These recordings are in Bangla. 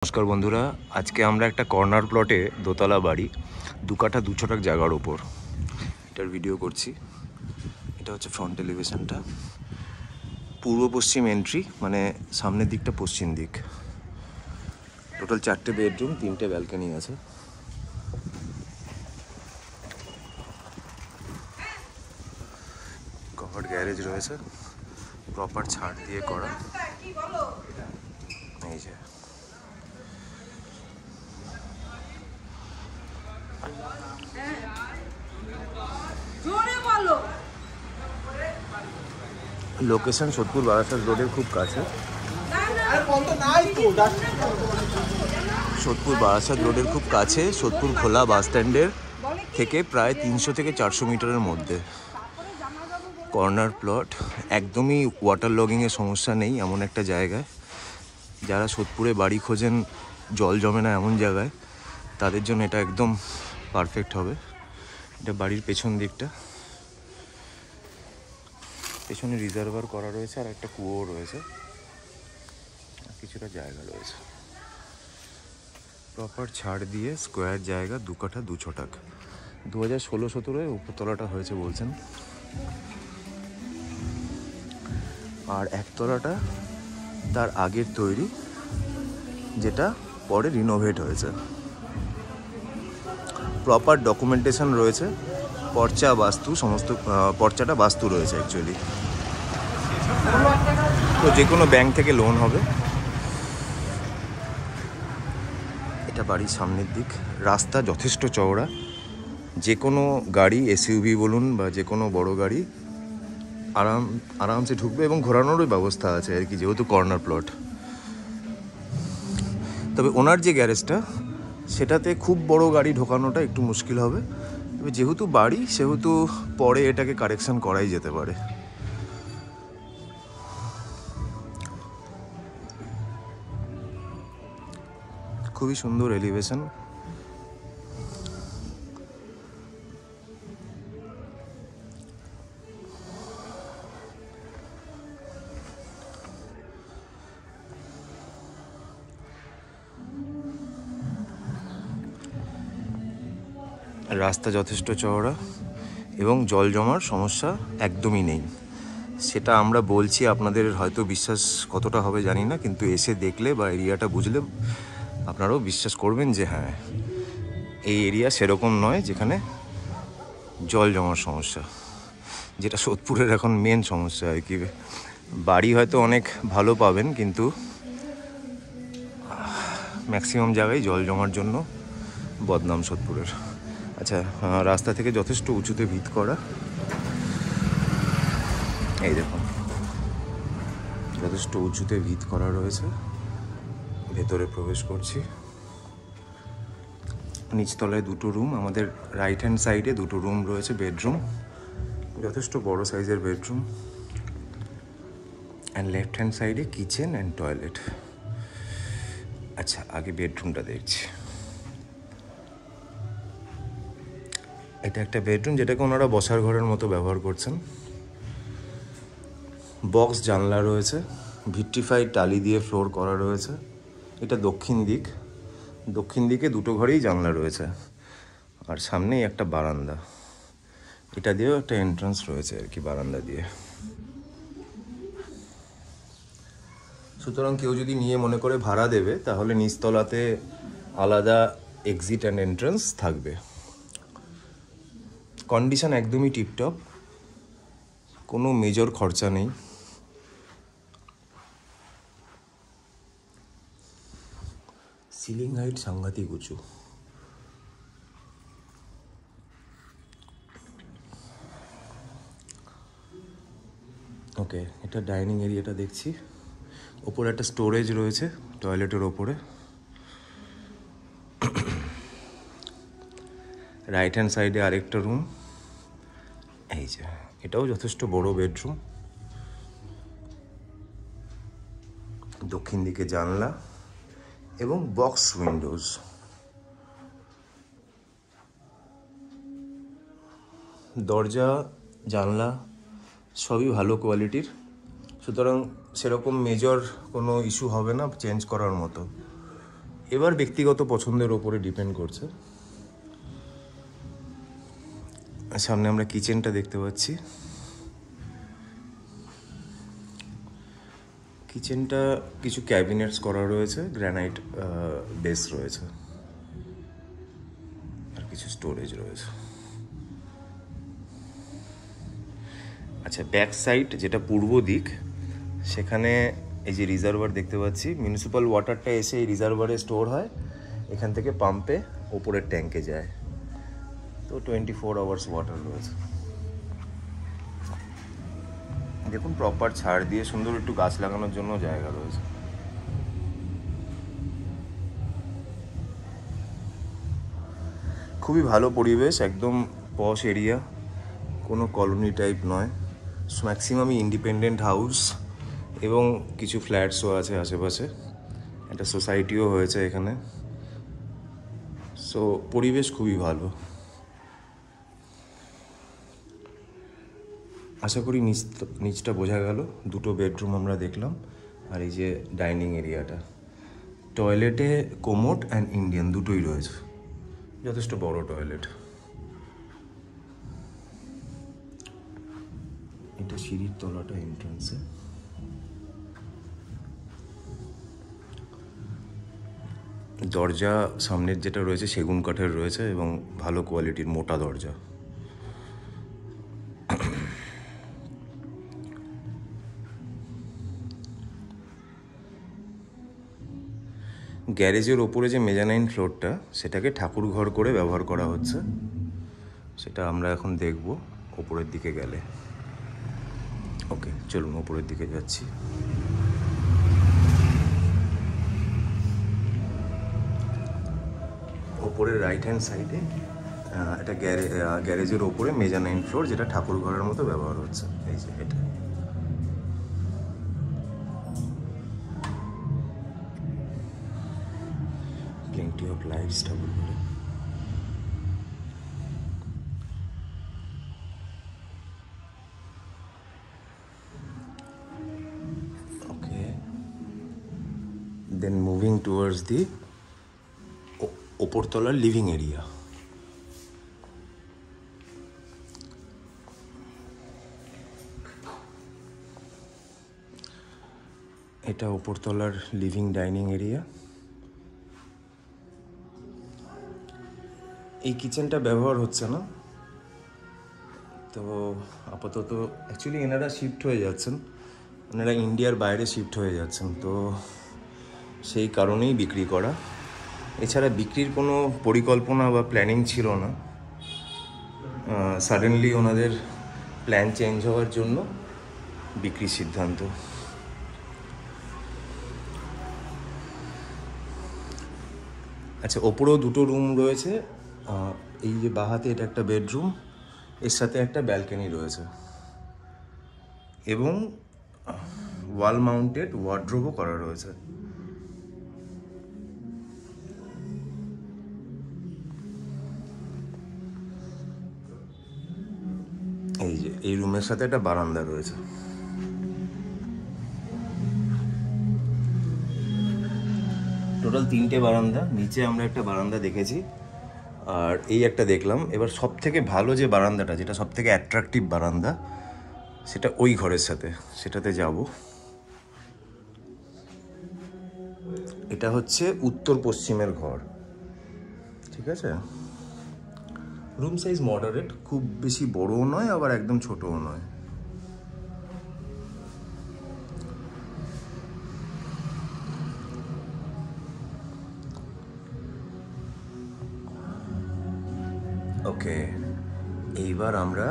নমস্কার বন্ধুরা, আজকে আমরা একটা কর্নার প্লটে দোতলা বাড়ি 2 কাঠা 2 ছটাক জায়গার ওপর এটার ভিডিও করছি। এটা হচ্ছে ফ্রন্ট এলিভেশনটা, পূর্ব পশ্চিম এন্ট্রি, মানে সামনের দিকটা পশ্চিম দিক। টোটাল 4টে বেডরুম, 3টে ব্যালকনি আছে। কভার্ড গ্যারেজ রয়েছে, প্রপার ছাদ দিয়ে করা। এই যে লোকেশন সোদপুর বারাসাত রোডের খুব কাছে। সোদপুর বারাসাত রোডের খুব কাছে, সোদপুর খোলা বাস স্ট্যান্ডের থেকে প্রায় 300 থেকে 400 মিটারের মধ্যে কর্নার প্লট। একদমই ওয়াটার লগিংয়ের সমস্যা নেই এমন একটা জায়গায়। যারা সোদপুরে বাড়ি খোঁজেন, জল জমে না এমন জায়গায়, তাদের জন্য এটা একদম পারফেক্ট হবে। এটা বাড়ির পেছন দিকটা, পেছনে রিজার্ভার করা রয়েছে আর একটা কুয়ো রয়েছে, আর কিছুটা জায়গা রয়েছে। প্রপার ছাড় দিয়ে স্কোয়ার জায়গা, 2 কাঠা 2 ছটাক। 2016-17 উপরতলাটা হয়েছে বলছেন, আর একতলাটা তার আগের তৈরি, যেটা পরে রিনোভেট হয়েছে। প্রপার ডকুমেন্টেশন রয়েছে, পর্চা বাস্তু সমস্ত, পর্চাটা বাস্তু রয়েছে অ্যাকচুয়ালি। তো যে কোনো ব্যাংক থেকে লোন হবে। এটা বাড়ির সামনের দিক, রাস্তা যথেষ্ট চওড়া, যে কোনো গাড়ি, এসইউভি বলুন বা যে কোনো বড় গাড়ি আরামসে ঢুকবে এবং ঘোরানোরও ব্যবস্থা আছে আর কি, যেহেতু কর্নার প্লট। তবে ওনার যে গ্যারেজটা, সেটাতে খুব বড় গাড়ি ঢোকানোটা একটু মুশকিল হবে। তবে যেহেতু বাড়ি, সেহেতু পরে এটাকে কারেকশন করাই যেতে পারে। খুবই সুন্দর এলিভেশন। রাস্তা যথেষ্ট চওড়া এবং জল জমার সমস্যা একদমই নেই। সেটা আমরা বলছি, আপনাদের হয়তো বিশ্বাস কতটা হবে জানি না, কিন্তু এসে দেখলে বা এরিয়াটা বুঝলে আপনারাও বিশ্বাস করবেন যে হ্যাঁ, এই এরিয়া সেরকম নয় যেখানে জল জমার সমস্যা, যেটা সোদপুরের এখন মেন সমস্যা আর কি। বাড়ি হয়তো অনেক ভালো পাবেন, কিন্তু ম্যাক্সিমাম জায়গায় জল জমার জন্য বদনাম সোদপুরের। আচ্ছা, রাস্তা থেকে যথেষ্ট উঁচুতে ভিত করা, এই দেখুন যথেষ্ট উঁচুতে ভিত করা রয়েছে। ভেতরে প্রবেশ করছি। নিচতলায় 2টো রুম, আমাদের রাইট হ্যান্ড সাইডে 2টো রুম রয়েছে, বেডরুম, যথেষ্ট বড় সাইজের বেডরুম। অ্যান্ড লেফট হ্যান্ড সাইডে কিচেন অ্যান্ড টয়লেট। আচ্ছা, আগে বেডরুমটা দেখছি। এটা একটা বেডরুম, যেটাকে ওনারা বসার ঘরের মতো ব্যবহার করছেন। বক্স জানলা রয়েছে, ভিট্রিফাইড টালি দিয়ে ফ্লোর করা রয়েছে। এটা দক্ষিণ দিক, দক্ষিণ দিকে 2টো ঘরেই জানলা রয়েছে, আর সামনেই একটা বারান্দা। এটা দিয়েও একটা এন্ট্রান্স রয়েছে আর কি, বারান্দা দিয়ে। সুতরাং কেউ যদি নিয়ে মনে করে ভাড়া দেবে, তাহলে নিচতলাতে আলাদা এক্সিট অ্যান্ড এন্ট্রান্স থাকবে। কন্ডিশন একদমই টিপটপ, কোনো মেজর খরচা নেই। সিলিং হাইট সাংঘাতিক উঁচু। ওকে, এটা ডাইনিং এরিয়াটা দেখছি। ওপরে একটা স্টোরেজ রয়েছে টয়লেটের ওপরে। রাইট হ্যান্ড সাইডে আরেকটা রুম, এই যে এটাও যথেষ্ট বড় বেডরুম। দক্ষিণ দিকে জানলা এবং বক্স উইন্ডোজ। দরজা জানলা সবই ভালো কোয়ালিটির, সুতরাং সেরকম মেজর কোনো ইস্যু হবে না চেঞ্জ করার মতো। এবার ব্যক্তিগত পছন্দের ওপরে ডিপেন্ড করছে। সামনে আমরা কিচেনটা দেখতে পাচ্ছি। কিচেনটা কিছু ক্যাবিনেটস করা রয়েছে, গ্রানাইট বেস রয়েছে, আর কিছু স্টোরেজ রয়েছে। আচ্ছা, ব্যাক সাইড যেটা পূর্ব দিক, সেখানে এই যে রিজার্ভার দেখতে পাচ্ছি, মিউনিসিপ্যাল ওয়াটারটা এসে এই রিজার্ভারে স্টোর হয়, এখান থেকে পাম্পে ওপরের ট্যাঙ্কে যায়। তো 24 আওয়ার্স ওয়াটার রয়েছে। দেখুন প্রপার ছাড় দিয়ে সুন্দর একটু গাছ লাগানোর জন্য জায়গা রয়েছে। খুবই ভালো পরিবেশ, একদম পশ এরিয়া, কোনো কলোনি টাইপ নয়, ম্যাক্সিমামই ইন্ডিপেন্ডেন্ট হাউস এবং কিছু ফ্ল্যাটসও আছে আশেপাশে। একটা সোসাইটিও হয়েছে এখানে। সো পরিবেশ খুবই ভালো। আশা করি নিচটা বোঝা গেল। দুটো বেডরুম আমরা দেখলাম, আর এই যে ডাইনিং এরিয়াটা, টয়লেটে কোমোড অ্যান্ড ইন্ডিয়ান দুটোই রয়েছে, যথেষ্ট বড় টয়লেট। এটা সিঁড়ির তলাটা এন্ট্রান্সে। দরজা সামনের যেটা রয়েছে সেগুন কাঠের রয়েছে এবং ভালো কোয়ালিটির মোটা দরজা। গ্যারেজের ওপরে যে মেজানাইন ফ্লোরটা, সেটাকে ঠাকুর ঘর করে ব্যবহার করা হচ্ছে, সেটা আমরা এখন দেখব ওপরের দিকে গেলে। ওকে, চলুন ওপরের দিকে যাচ্ছি। ওপরের রাইট হ্যান্ড সাইডে এটা গ্যারেজের ওপরে মেজানাইন ফ্লোর, যেটা ঠাকুর ঘরের মতো ব্যবহার হচ্ছে। এই যে এটা প্লেন্টি অফ লাইটস ঠাকুর ঘরে। Okay, then moving towards the ওপরতলার লিভিং এরিয়া। এটা ওপরতলার লিভিং ডাইনিং এরিয়া। এই কিচেনটা ব্যবহার হচ্ছে না, তো আপাতত অ্যাকচুয়ালি এনারা শিফট হয়ে যাচ্ছেন, এনারা ইন্ডিয়ার বাইরে শিফট হয়ে যাচ্ছেন, তো সেই কারণেই বিক্রি করা। এছাড়া বিক্রির কোনো পরিকল্পনা বা প্ল্যানিং ছিল না। সাডেনলি ওনাদের প্ল্যান চেঞ্জ হওয়ার জন্য বিক্রির সিদ্ধান্ত। আচ্ছা, ওপরেও দুটো রুম রয়েছে। এই যে বাহাতে এটা একটা বেডরুম, এর সাথে একটা ব্যালকনি রয়েছে এবং ওয়াল মাউন্টেড ওয়ার্ড্রোবও করা রয়েছে। এই যে এই রুমের সাথে একটা বারান্দা রয়েছে। টোটাল 3টে বারান্দা, নিচে আমরা একটা বারান্দা দেখেছি আর এই একটা দেখলাম। এবার সব থেকে ভালো যে বারান্দাটা, যেটা সব থেকে অ্যাট্রাকটিভ বারান্দা, সেটা ওই ঘরের সাথে, সেটাতে যাব। এটা হচ্ছে উত্তর পশ্চিমের ঘর, ঠিক আছে। রুম সাইজ মডারেট, খুব বেশি বড়ও নয় আবার একদম ছোটও নয়। ওকে, এইবার আমরা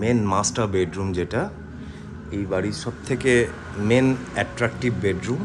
মেন মাস্টার বেডরুম, যেটা এই বাড়ির সব থেকে মেন অ্যাট্রাকটিভ বেডরুম,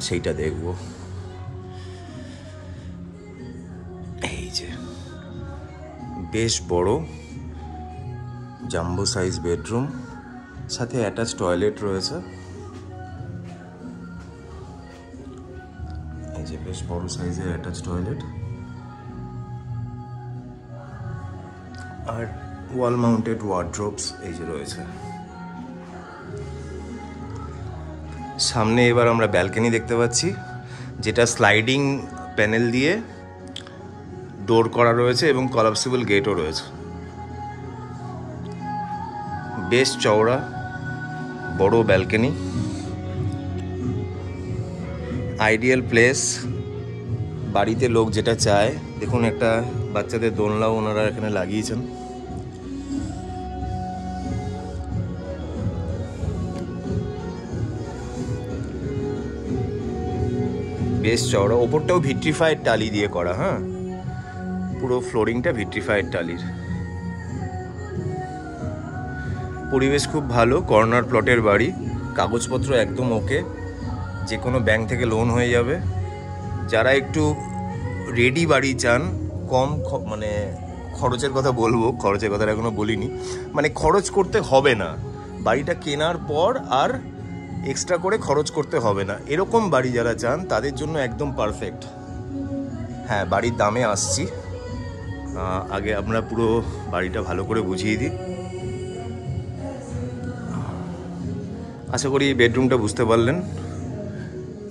সেইটা দেখব। এই যে বেশ বড় জাম্বো সাইজ বেডরুম, সাথে অ্যাটাচ টয়লেট রয়েছে। এই যে বেশ বড় সাইজের অ্যাটাচ টয়লেট, আর ওয়াল মাউন্টেড ওয়ার্ড্রোবস এই যে রয়েছে। সামনে এবার আমরা ব্যালকনি দেখতে পাচ্ছি, যেটা স্লাইডিং প্যানেল দিয়ে ডোর করা রয়েছে এবং কলাপসিবল গেটও রয়েছে। বেশ চওড়া, বড় ব্যালকনি, আইডিয়াল প্লেস। বাড়িতে লোক যেটা চায়, দেখুন একটা বাচ্চাদের দোলনাও ওনারা এখানে লাগিয়েছেন। বেশ চওড়া, ওপরটাও ভিট্রিফাইড টালি দিয়ে করা। হ্যাঁ, পুরো ফ্লোরিংটা ভিট্রিফাইড টালির। পরিবেশ খুব ভালো, কর্নার প্লটের বাড়ি, কাগজপত্র একদম ওকে, যে কোনো ব্যাংক থেকে লোন হয়ে যাবে। যারা একটু রেডি বাড়ি চান, কম মানে খরচের কথা বলবো, খরচের কথা এখনো বলিনি, মানে খরচ করতে হবে না, বাড়িটা কেনার পর আর এক্সট্রা করে খরচ করতে হবে না, এরকম বাড়ি যারা চান তাদের জন্য একদম পারফেক্ট। হ্যাঁ, বাড়ির দামে আসছি, আগে আমরা পুরো বাড়িটা ভালো করে বুঝিয়ে দিই। আশা করি বেডরুমটা বুঝতে পারলেন।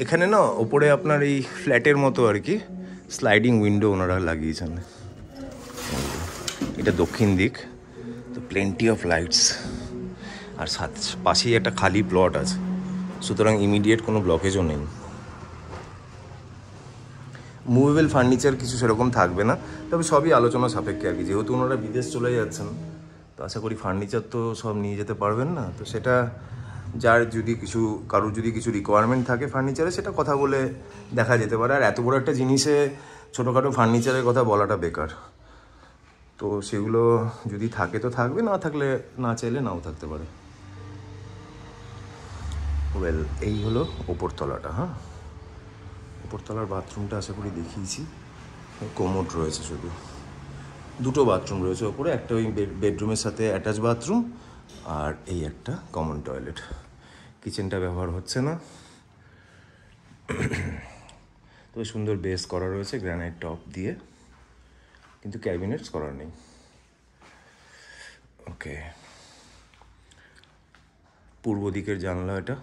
এখানে না ওপরে আপনার এই ফ্ল্যাটের মতো আর কি স্লাইডিং উইন্ডো ওনারা লাগিয়েছেন। এটা দক্ষিণ দিক, তো প্লেন্টি অফ লাইটস, আর পাশেই একটা খালি প্লট আছে, সুতরাং ইমিডিয়েট কোনো ব্লকেজও নেই। মুভেবল ফার্নিচার কিছু সেরকম থাকবে না, তবে সবই আলোচনা সাপেক্ষে আর কি। যেহেতু ওনারা বিদেশ চলে যাচ্ছেন, তো আশা করি ফার্নিচার তো সব নিয়ে যেতে পারবেন না, তো সেটা যার যদি কারোর যদি কিছু রিকোয়ারমেন্ট থাকে ফার্নিচারে, সেটা কথা বলে দেখা যেতে পারে। আর এত বড় একটা জিনিসে ছোটোখাটো ফার্নিচারের কথা বলাটা বেকার, তো সেগুলো যদি থাকে তো থাকবে, না থাকলে না চাইলে নাও থাকতে পারে। ওয়েল, এই হলো ওপরতলাটা। হ্যাঁ, ওপরতলার বাথরুমটা আশা করি দেখিয়েছি। কোমোড রয়েছে, শুধু দুটো বাথরুম রয়েছে ওপরে, একটা ওই বেডরুমের সাথে অ্যাটাচ বাথরুম, আর এই একটা কমন টয়লেট। কিচেনটা ব্যবহার হচ্ছে না, তবে সুন্দর বেস করা রয়েছে গ্রানাইট টপ দিয়ে, কিন্তু ক্যাবিনেটস করা নেই। ওকে, পূর্ব দিকের জানলা এটা,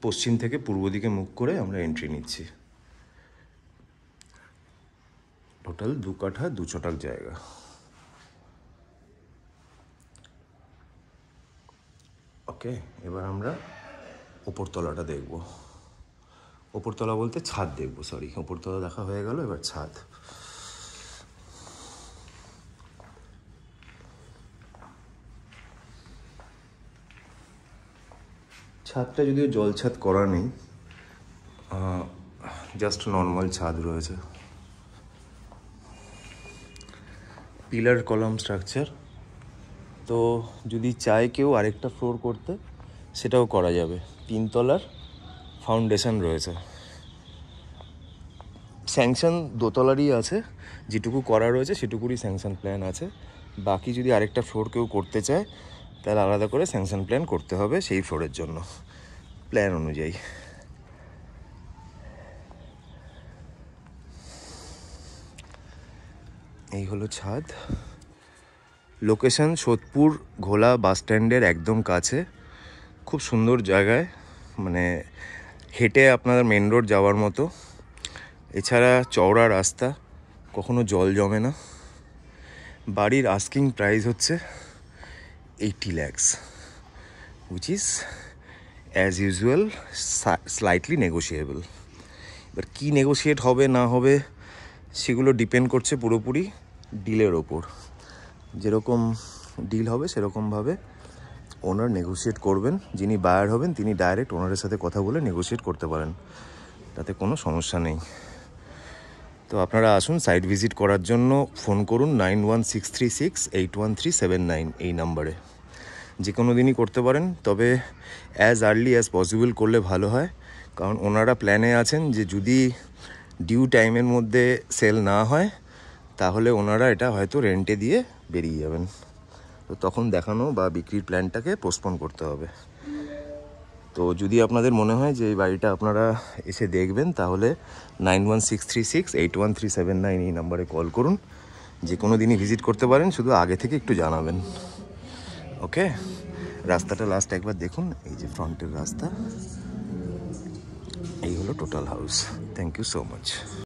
পশ্চিম থেকে পূর্ব দিকে মুখ করে আমরা এন্ট্রি নিচ্ছি। টোটাল 2 কাঠা 2 ছটাক জায়গা। ওকে, এবার আমরা ওপরতলাটা দেখব। ওপরতলা বলতে ছাদ দেখব, সরি, ওপরতলা দেখা হয়ে গেল, এবার ছাদ। ছাদটা যদিও জল ছাদ করা নেই, জাস্ট নর্মাল ছাদ রয়েছে। পিলার কলাম স্ট্রাকচার, তো যদি চায় কেউ আরেকটা ফ্লোর করতে সেটাও করা যাবে। 3 তলার ফাউন্ডেশন রয়েছে, স্যাংশন 2 তলারই আছে, যেটুকু করা রয়েছে সেটুকুরই স্যাংশন প্ল্যান আছে। বাকি যদি আরেকটা ফ্লোর কেউ করতে চায় তাহলে আলাদা করে স্যাংশন প্ল্যান করতে হবে সেই ফ্লোরের জন্য, প্ল্যান অনুযায়ী। এই হলো ছাদ। লোকেশন সোদপুর ঘোলা বাস স্ট্যান্ডের একদম কাছে, খুব সুন্দর জায়গায়, মানে হেঁটে আপনার মেন রোড যাওয়ার মতো। এছাড়া চওড়া রাস্তা, কখনো জল জমে না। বাড়ির আস্কিং প্রাইস হচ্ছে 80 lakhs, which is as usual slightly negotiable। এবার কী নেগোশিয়েট হবে না হবে সেগুলো ডিপেন্ড করছে পুরোপুরি ডিলের ওপর। যেরকম ডিল হবে সেরকমভাবে ওনার নেগোশিয়েট করবেন। যিনি বায়ার হবেন তিনি ডাইরেক্ট ওনারের সাথে কথা বলে নেগোশিয়েট করতে পারেন, তাতে কোনো সমস্যা নেই। তো আপনারা আসুন, সাইট ভিজিট করার জন্য ফোন করুন 9163681379 এই নাম্বারে। যে কোনো দিনই করতে পারেন, তবে অ্যাজ আর্লি অ্যাজ পসিবল করলে ভালো হয়, কারণ ওনারা প্ল্যানে আছেন যে যদি ডিউ টাইমের মধ্যে সেল না হয় তাহলে ওনারা এটা হয়তো রেন্টে দিয়ে বেরিয়ে যাবেন, তো তখন দেখানো বা বিক্রির প্ল্যানটাকে পোস্টপোন করতে হবে। তো যদি আপনাদের মনে হয় যে এই বাড়িটা আপনারা এসে দেখবেন, তাহলে 9163681379 এই নাম্বারে কল করুন। যে কোনো দিনই ভিজিট করতে পারেন, শুধু আগে থেকে একটু জানাবেন। ওকে, রাস্তাটা লাস্ট একবার দেখুন, এই যে ফ্রন্টের রাস্তা, এই হলো total house. Thank you so much.